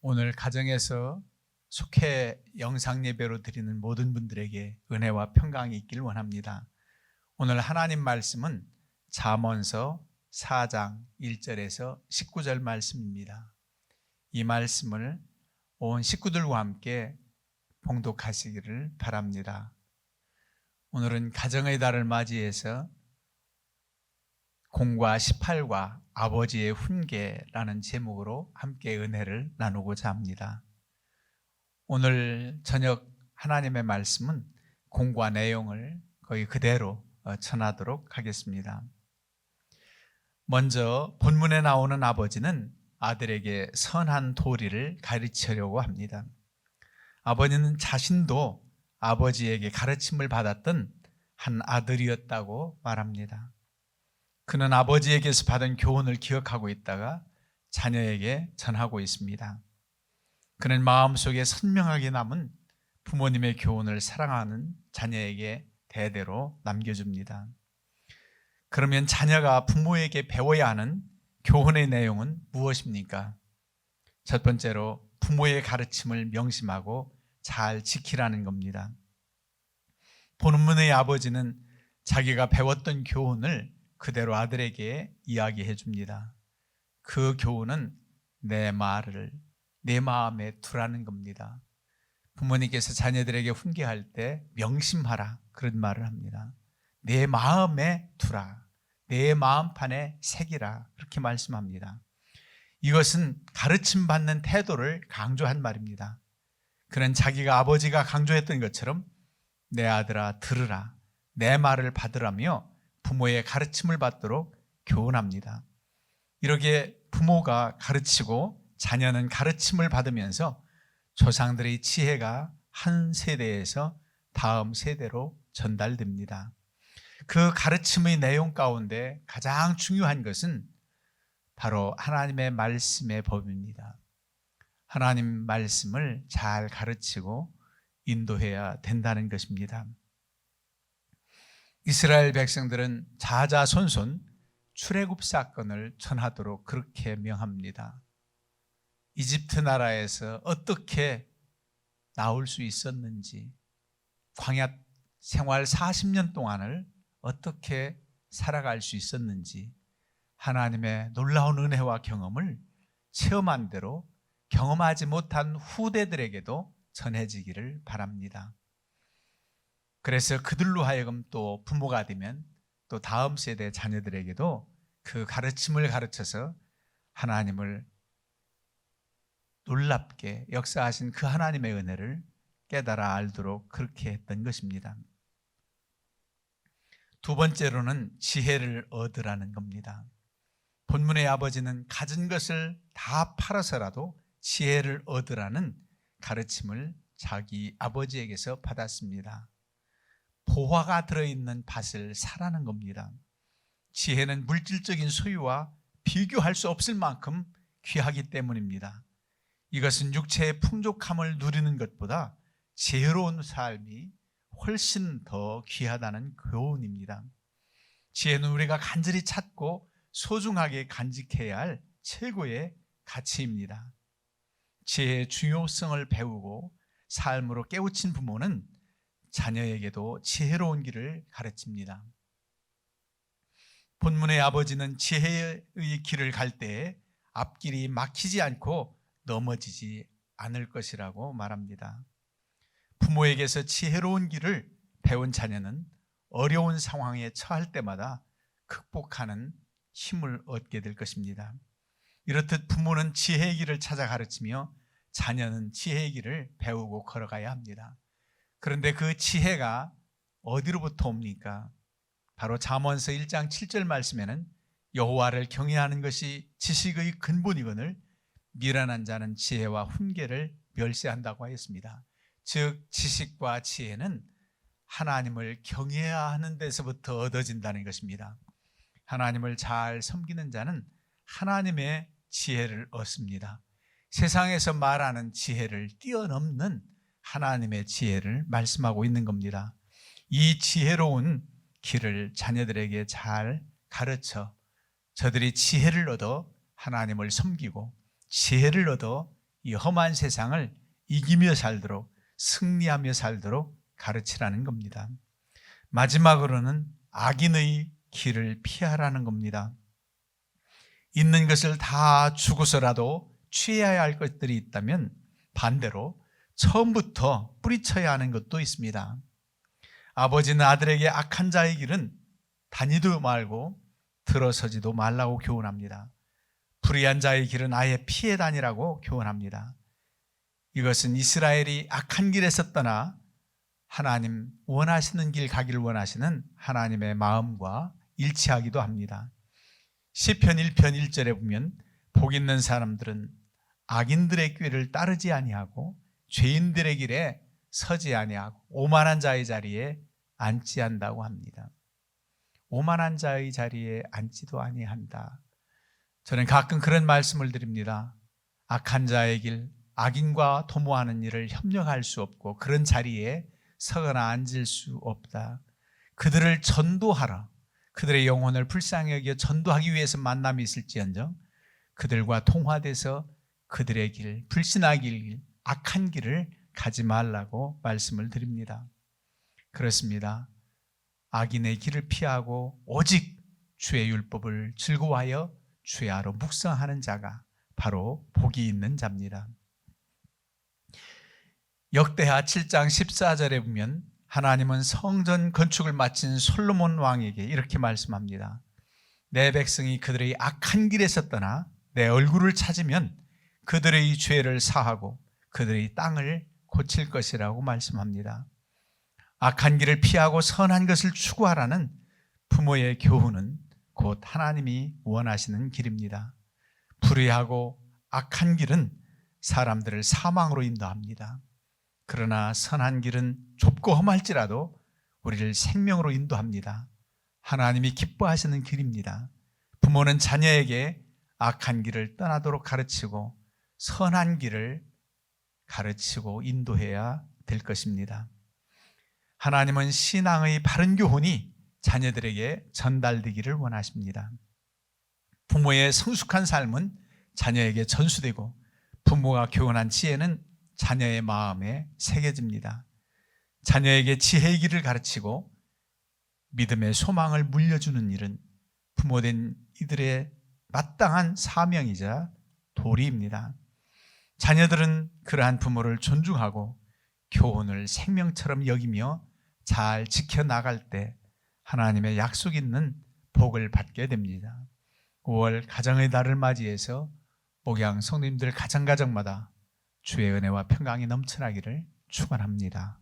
오늘 가정에서 속회 영상 예배로 드리는 모든 분들에게 은혜와 평강이 있기를 원합니다. 오늘 하나님 말씀은 잠언서 4장 1절에서 19절 말씀입니다. 이 말씀을 온 식구들과 함께 봉독하시기를 바랍니다. 오늘은 가정의 달을 맞이해서 공과 18과 아버지의 훈계라는 제목으로 함께 은혜를 나누고자 합니다. 오늘 저녁 하나님의 말씀은 공과 내용을 거의 그대로 전하도록 하겠습니다. 먼저 본문에 나오는 아버지는 아들에게 선한 도리를 가르치려고 합니다. 아버지는 자신도 아버지에게 가르침을 받았던 한 아들이었다고 말합니다. 그는 아버지에게서 받은 교훈을 기억하고 있다가 자녀에게 전하고 있습니다. 그는 마음속에 선명하게 남은 부모님의 교훈을 사랑하는 자녀에게 대대로 남겨줍니다. 그러면 자녀가 부모에게 배워야 하는 교훈의 내용은 무엇입니까? 첫 번째로 부모의 가르침을 명심하고 잘 지키라는 겁니다. 본문의 아버지는 자기가 배웠던 교훈을 그대로 아들에게 이야기해 줍니다. 그 교훈은 내 말을 내 마음에 두라는 겁니다. 부모님께서 자녀들에게 훈계할 때 명심하라 그런 말을 합니다. 내 마음에 두라, 내 마음판에 새기라 그렇게 말씀합니다. 이것은 가르침 받는 태도를 강조한 말입니다. 그는 자기가 아버지가 강조했던 것처럼 내 아들아 들으라, 내 말을 받으라며 부모의 가르침을 받도록 교훈합니다. 이렇게 부모가 가르치고 자녀는 가르침을 받으면서 조상들의 지혜가 한 세대에서 다음 세대로 전달됩니다. 그 가르침의 내용 가운데 가장 중요한 것은 바로 하나님의 말씀의 법입니다. 하나님 말씀을 잘 가르치고 인도해야 된다는 것입니다. 이스라엘 백성들은 자자손손 출애굽 사건을 전하도록 그렇게 명합니다. 이집트 나라에서 어떻게 나올 수 있었는지, 광야 생활 40년 동안을 어떻게 살아갈 수 있었는지 하나님의 놀라운 은혜와 경험을 체험한 대로 경험하지 못한 후대들에게도 전해지기를 바랍니다. 그래서 그들로 하여금 또 부모가 되면 또 다음 세대 자녀들에게도 그 가르침을 가르쳐서 하나님을 놀랍게 역사하신 그 하나님의 은혜를 깨달아 알도록 그렇게 했던 것입니다. 두 번째로는 지혜를 얻으라는 겁니다. 본문의 아버지는 가진 것을 다 팔아서라도 지혜를 얻으라는 가르침을 자기 아버지에게서 받았습니다. 보화가 들어있는 밭을 사라는 겁니다. 지혜는 물질적인 소유와 비교할 수 없을 만큼 귀하기 때문입니다. 이것은 육체의 풍족함을 누리는 것보다 지혜로운 삶이 훨씬 더 귀하다는 교훈입니다. 지혜는 우리가 간절히 찾고 소중하게 간직해야 할 최고의 가치입니다. 지혜의 중요성을 배우고 삶으로 깨우친 부모는 자녀에게도 지혜로운 길을 가르칩니다. 본문의 아버지는 지혜의 길을 갈 때에 앞길이 막히지 않고 넘어지지 않을 것이라고 말합니다. 부모에게서 지혜로운 길을 배운 자녀는 어려운 상황에 처할 때마다 극복하는 힘을 얻게 될 것입니다. 이렇듯 부모는 지혜의 길을 찾아 가르치며 자녀는 지혜의 길을 배우고 걸어가야 합니다. 그런데 그 지혜가 어디로부터 옵니까? 바로 잠언서 1장 7절 말씀에는 여호와를 경외하는 것이 지식의 근본이거늘 미련한 자는 지혜와 훈계를 멸시한다고 하였습니다. 즉 지식과 지혜는 하나님을 경외해야 하는 데서부터 얻어진다는 것입니다. 하나님을 잘 섬기는 자는 하나님의 지혜를 얻습니다. 세상에서 말하는 지혜를 뛰어넘는 하나님의 지혜를 말씀하고 있는 겁니다. 이 지혜로운 길을 자녀들에게 잘 가르쳐 저들이 지혜를 얻어 하나님을 섬기고 지혜를 얻어 이 험한 세상을 이기며 살도록, 승리하며 살도록 가르치라는 겁니다. 마지막으로는 악인의 길을 피하라는 겁니다. 있는 것을 다 주고서라도 취해야 할 것들이 있다면 반대로 처음부터 뿌리쳐야 하는 것도 있습니다. 아버지는 아들에게 악한 자의 길은 다니도 말고 들어서지도 말라고 교훈합니다. 불의한 자의 길은 아예 피해 다니라고 교훈합니다. 이것은 이스라엘이 악한 길에서 떠나 하나님 원하시는 길 가기를 원하시는 하나님의 마음과 일치하기도 합니다. 시편 1편 1절에 보면 복 있는 사람들은 악인들의 꾀를 따르지 아니하고 죄인들의 길에 서지 아니하고 오만한 자의 자리에 앉지 않는다고 합니다. 오만한 자의 자리에 앉지도 아니한다. 저는 가끔 그런 말씀을 드립니다. 악한 자의 길, 악인과 도모하는 일을 협력할 수 없고 그런 자리에 서거나 앉을 수 없다. 그들을 전도하라. 그들의 영혼을 불쌍히 여겨 전도하기 위해서 만남이 있을지언정 그들과 통화돼서 그들의 길, 불신의 길, 악한 길을 가지 말라고 말씀을 드립니다. 그렇습니다. 악인의 길을 피하고 오직 주의 율법을 즐거워하여 주야로 묵상하는 자가 바로 복이 있는 자입니다. 역대하 7장 14절에 보면 하나님은 성전 건축을 마친 솔로몬 왕에게 이렇게 말씀합니다. 내 백성이 그들의 악한 길에서 떠나 내 얼굴을 찾으면 그들의 죄를 사하고 그들의 땅을 고칠 것이라고 말씀합니다. 악한 길을 피하고 선한 것을 추구하라는 부모의 교훈은 곧 하나님이 원하시는 길입니다. 불의하고 악한 길은 사람들을 사망으로 인도합니다. 그러나 선한 길은 좁고 험할지라도 우리를 생명으로 인도합니다. 하나님이 기뻐하시는 길입니다. 부모는 자녀에게 악한 길을 떠나도록 가르치고 선한 길을 가르치고 인도해야 될 것입니다. 하나님은 신앙의 바른 교훈이 자녀들에게 전달되기를 원하십니다. 부모의 성숙한 삶은 자녀에게 전수되고 부모가 교훈한 지혜는 자녀의 마음에 새겨집니다. 자녀에게 지혜의 길을 가르치고 믿음의 소망을 물려주는 일은 부모된 이들의 마땅한 사명이자 도리입니다. 자녀들은 그러한 부모를 존중하고 교훈을 생명처럼 여기며 잘 지켜나갈 때 하나님의 약속 있는 복을 받게 됩니다. 5월 가정의 달을 맞이해서 목양 성도님들 가정가정마다 주의 은혜와 평강이 넘쳐나기를 축원합니다.